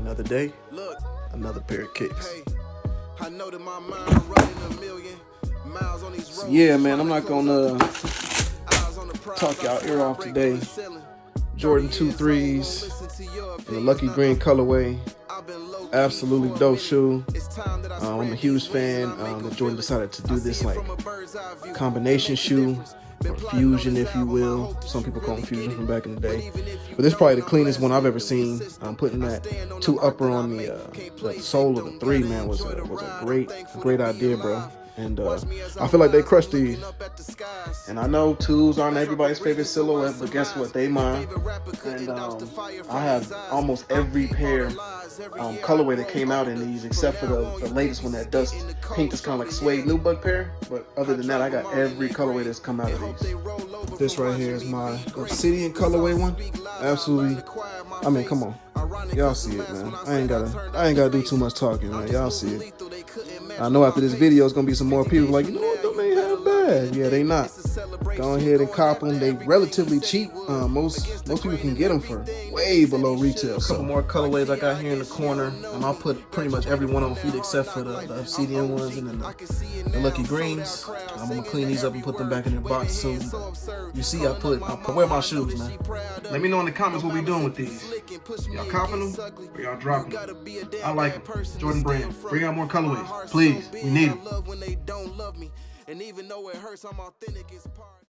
Another day, another pair of kicks. So yeah, man, I'm not gonna talk y'all ear off today. Jordan 2 3s in the Lucky Green colorway. Absolutely dope shoe. I'm a huge fan that Jordan decided to do this like combination shoe, or fusion if you will. Some people call them fusion from back in the day. But this is probably the cleanest one I've ever seen. Putting that 2 upper on the sole of the 3, man, was a great idea, bro. And I feel like they crushed these. And I know 2s aren't everybody's favorite silhouette, but guess what? They mine. And I have almost every pair colorway that came out in these, except for the latest one, that dust pink is kind of like suede nubuck pair. But other than that, I got every colorway that's come out of these. This right here is my Obsidian colorway one. Absolutely. I mean, come on. Y'all see it, man. I ain't gotta do too much talking, man. Y'all see it. I know after this video, it's gonna be some more people like, you know what, them ain't half bad. Yeah, they not. Go ahead and cop them. They relatively cheap. Most people can get them for way below retail. A couple more colorways I got here in the corner. I'll put pretty much every one on feet except for the Obsidian ones and then the Lucky Greens. I'm gonna clean these up and put them back in their box soon. You see, I wear my shoes, man. Let me know in the comments what we doing with these. Y'all copping them or y'all dropping them? I like them. Jordan brand. Bring out more colorways, please. We need them.